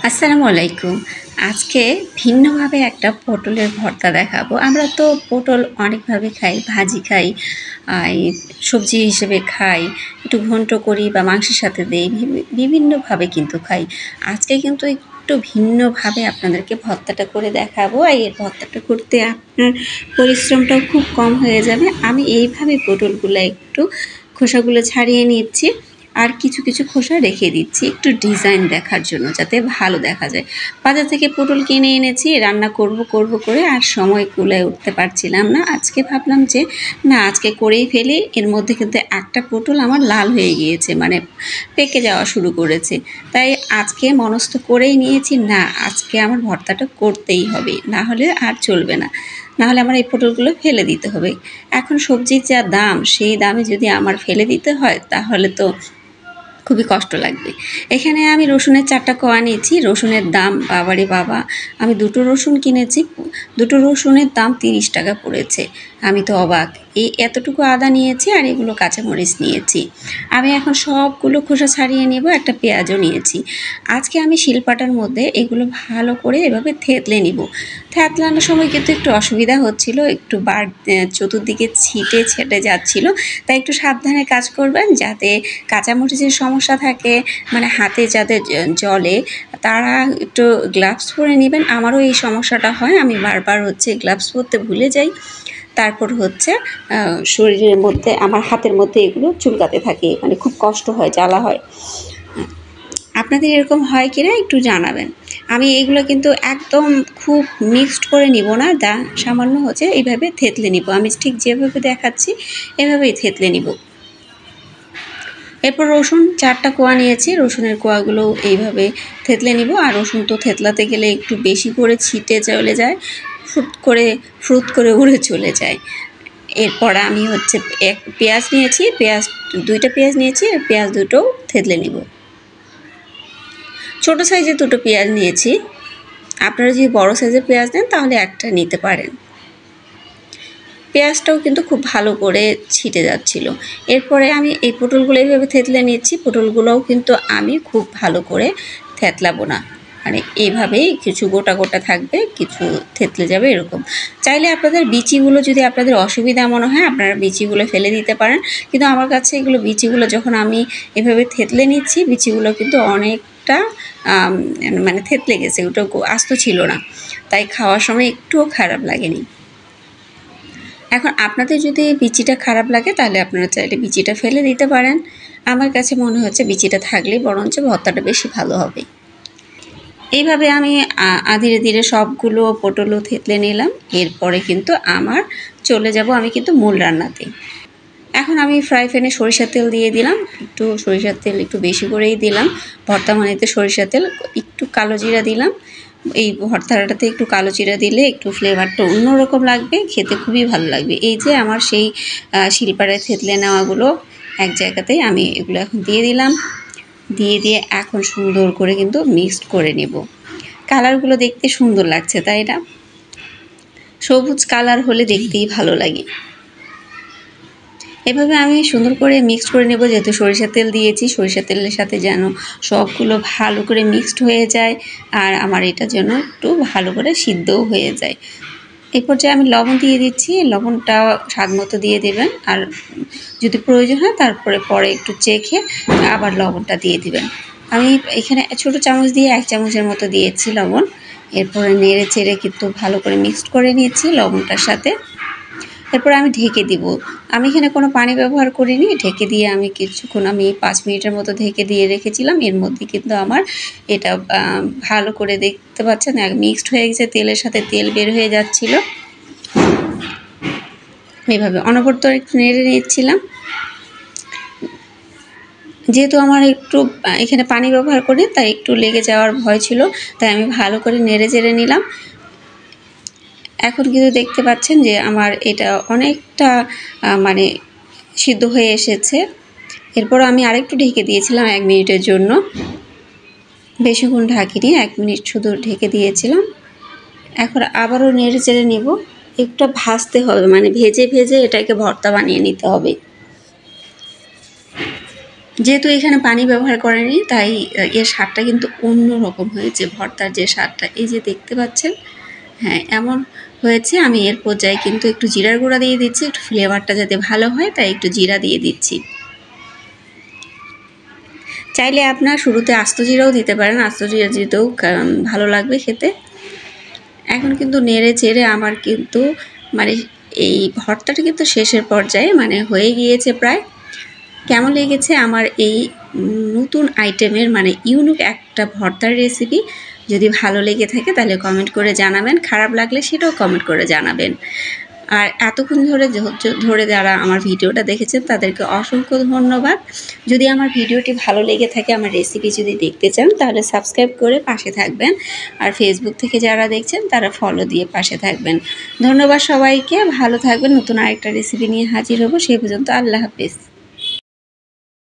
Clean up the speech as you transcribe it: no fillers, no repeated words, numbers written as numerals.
আসসালামু আলাইকুম। আজকে ভিন্নভাবে একটা পটলের ভর্তা দেখাবো। আমরা তো পটল অনেকভাবে খাই, ভাজি খাই, এই সবজি হিসেবে খাই, একটু ঘন্ট করি বা মাংসের সাথে দেই, বিভিন্নভাবে কিন্তু খাই। আজকে কিন্তু একটু ভিন্নভাবে আপনাদেরকে ভর্তাটা করে দেখাবো। আর এই ভর্তাটা করতে আপনার পরিশ্রমটাও খুব কম হয়ে যাবে। আমি এইভাবে পটলগুলো একটু খোসাগুলো ছাড়িয়ে নিচ্ছি, আর কিছু কিছু খোসা রেখে দিচ্ছি একটু ডিজাইন দেখার জন্য, যাতে ভালো দেখা যায়। বাজার থেকে পটল কিনে এনেছি, রান্না করব করে আর সময় কুলায় উঠতে পারছিলাম না। আজকে ভাবলাম যে না, আজকে করেই ফেলি। এর মধ্যে কিন্তু একটা পটল আমার লাল হয়ে গিয়েছে, মানে পেকে যাওয়া শুরু করেছে। তাই আজকে মনস্থ করেই নিয়েছি, না আজকে আমার ভর্তাটা করতেই হবে, না হলে আর চলবে না, নাহলে আমার এই পটলগুলো ফেলে দিতে হবে। এখন সবজির যা দাম, সেই দামে যদি আমার ফেলে দিতে হয় তাহলে তো খুবই কষ্ট লাগবে। এখানে আমি রসুনের 4টা কোয়া নিয়েছি। রসুনের দাম বাবারে বাবা! আমি 2টো রসুন কিনেছি, 2টো রসুনের দাম 30 টাকা পড়েছে। আমি তো অবাক। এই এতটুকু আদা নিয়েছি আর এগুলো কাঁচামরিচ নিয়েছি। আমি এখন সবগুলো খোসা ছাড়িয়ে নেব। একটা পেঁয়াজও নিয়েছি। আজকে আমি শিলপাটার মধ্যে এগুলো ভালো করে এভাবে থেতলে নিব। থেতলানোর সময় কিন্তু একটু অসুবিধা হচ্ছিল, একটু চতুর্দিকে ছেটে যাচ্ছিল। তাই একটু সাবধানে কাজ করবেন, যাতে কাঁচামরিচের সমস্যা থাকে, মানে হাতে যাদের জলে, তারা একটু গ্লাভস পরে নেবেন। আমারও এই সমস্যাটা হয়, আমি বারবার গ্লাভস পরতে ভুলে যাই। তারপর শরীরের মধ্যে, আমার হাতের মধ্যে এগুলো চুলকাতে থাকে, মানে খুব কষ্ট হয়, জ্বালা হয়। আপনাদের এরকম হয় কিনা একটু জানাবেন। আমি এগুলো কিন্তু একদম খুব মিক্সড করে নিব না, সামান্য এইভাবে থেতলে নিব। আমি ঠিক যেভাবে দেখাচ্ছি এভাবেই থেতলে নিব। এরপর রসুন 4টা কোয়া নিয়েছি। রসুনের কোয়াগুলো এইভাবে থেতলে নিব। আর রসুন তো থেতলাতে গেলে একটু বেশি করে ছিটে চলে যায়, ফ্রুত করে উড়ে চলে যায়। এরপর আমি পেঁয়াজ নিয়েছি, 2টা পেঁয়াজ নিয়েছি, আর পেঁয়াজ 2টোও থেতলে নিব। ছোটো সাইজের 2টো পেঁয়াজ নিয়েছি। আপনারা যদি বড় সাইজের পেঁয়াজ নেন তাহলে একটা নিতে পারেন। পেঁয়াজটাও কিন্তু খুব ভালো করে ছিটে যাচ্ছিল। এরপরে আমি এই পটলগুলো এইভাবে থেতলে নিচ্ছি। পটলগুলোও কিন্তু আমি খুব ভালো করে থেতলাবো না, মানে এইভাবেই কিছু গোটা গোটা থাকবে, কিছু থেতলে যাবে এরকম। চাইলে আপনাদের বিচিগুলো, যদি আপনাদের অসুবিধা মনে হয়, আপনারা বিচিগুলো ফেলে দিতে পারেন। কিন্তু আমার কাছে এগুলো বিচিগুলো যখন আমি এভাবে থেতলে নিচ্ছি, বিচিগুলো কিন্তু অনেকটা মানে থেতলে গেছে, ওটা আস্ত ছিল না, তাই খাওয়ার সময় একটুও খারাপ লাগেনি। এখন আপনাদের যদি বিচিটা খারাপ লাগে তাহলে আপনারা চাইলে বিচিটা ফেলে দিতে পারেন। আমার কাছে মনে হচ্ছে বিচিটা থাকলে বরঞ্চ ভর্তাটা বেশি ভালো হবে। এইভাবে আমি ধীরে ধীরে সবগুলো পটলও থেতলে নিলাম। এরপরে কিন্তু আমার চলে যাব আমি কিন্তু মূল রান্নাতে। এখন আমি ফ্রাই প্যানে সরিষার তেল দিয়ে দিলাম। একটু সরিষার তেল একটু বেশি করেই দিলাম। ভর্তা মানেতে সরিষার তেল, একটু কালো জিরা দিলাম। এই ভর্তাটাতে একটু কালো জিরা দিলে একটু ফ্লেভারটা অন্যরকম লাগবে, খেতে খুবই ভালো লাগবে। এই যে আমার সেই শিলপাটায় থেতলে নেওয়াগুলো এক জায়গাতেই আমি এগুলো এখন দিয়ে দিলাম। দিয়ে এখন সুন্দর করে কিন্তু মিক্সড করে নেব। কালারগুলো দেখতে সুন্দর লাগছে, তাই না? সবুজ কালার হলে দেখতেই ভালো লাগে। এভাবে আমি সুন্দর করে মিক্সড করে নেব। যেহেতু সরিষার তেল দিয়েছি, সরিষার তেলের সাথে যেন সবগুলো ভালো করে মিক্সড হয়ে যায়, আর আমার এটা যেন একটু ভালো করে সিদ্ধও হয়ে যায়। এই পর্যায়ে আমি লবণ দিয়ে দিচ্ছি। লবণটা স্বাদ মতো দিয়ে দেবেন, আর যদি প্রয়োজন হয় তারপরে পরে একটু চেখে আবার লবণটা দিয়ে দিবেন। আমি এখানে ছোটো চামচ দিয়ে 1 চামচের মতো দিয়েছি লবণ। এরপরে নেড়ে চেড়ে কিন্তু ভালো করে মিক্সড করে নিয়েছি লবণটার সাথে। এরপর আমি ঢেকে দিব। আমি এখানে কোনো পানি ব্যবহার করিনি। ঢেকে দিয়ে আমি কিছুক্ষণ 5 মিনিটের মতো ঢেকে দিয়ে রেখেছিলাম। এর মধ্যে কিন্তু আমার এটা ভালো করে দেখতে পাচ্ছেন মিক্সড হয়ে গেছে, তেলের সাথে তেল বের হয়ে যাচ্ছিল। এইভাবে অনবরত একটু নেড়ে নিচ্ছিলাম। যেহেতু আমার একটু এখানে পানি ব্যবহার করি, তাই একটু লেগে যাওয়ার ভয় ছিল, তাই আমি ভালো করে নেড়ে চেড়ে নিলাম। এখন কিন্তু দেখতে পাচ্ছেন যে আমার এটা অনেকটা মানে সিদ্ধ হয়ে এসেছে। এরপর আমি আরেকটু ঢেকে দিয়েছিলাম 1 মিনিটের জন্য। বেশিক্ষণ ঢাকিনি, 1 মিনিট শুধু ঢেকে দিয়েছিলাম। এখন আবারও নেড়ে চেড়ে নেব। একটু ভাজতে হবে, মানে ভেজে এটাকে ভর্তা বানিয়ে নিতে হবে। যেহেতু এখানে পানি ব্যবহার করেনি তাই এর স্বাদটা কিন্তু অন্য রকম হয়েছে। ভর্তার যে স্বাদটা এই যে দেখতে পাচ্ছেন, হ্যাঁ এমন হয়েছে। আমি এর পর্যায়ে কিন্তু একটু জিরার গুঁড়া দিয়ে দিচ্ছি, একটু ফ্লেভারটা যাতে ভালো হয় তাই একটু জিরা দিয়ে দিচ্ছি। চাইলে আপনার শুরুতে আস্ত জিরাও দিতে পারেন, আস্ত জিরা দিতেও ভালো লাগবে খেতে। এখন কিন্তু নেড়ে চেড়ে আমার কিন্তু মানে এই ভর্তাটা কিন্তু শেষের পর্যায়ে মানে হয়ে গিয়েছে প্রায়। কেমন লেগেছে আমার এই নতুন আইটেমের মানে ইউনিক একটা ভর্তার রেসিপি? যদি ভালো লেগে থাকে তাহলে কমেন্ট করে জানাবেন, খারাপ লাগলে সেটাও কমেন্ট করে জানাবেন। আর এতক্ষণ ধরে যারা আমার ভিডিওটা দেখেছেন তাদেরকে অসংখ্য ধন্যবাদ। যদি আমার ভিডিওটি ভালো লেগে থাকে, আমার রেসিপি যদি দেখতে চান তাহলে সাবস্ক্রাইব করে পাশে থাকবেন। আর ফেসবুক থেকে যারা দেখছেন তারা ফলো দিয়ে পাশে থাকবেন। ধন্যবাদ সবাইকে, ভালো থাকবেন। নতুন আরেকটা রেসিপি নিয়ে হাজির হব, সে পর্যন্ত আল্লাহ হাফেজ।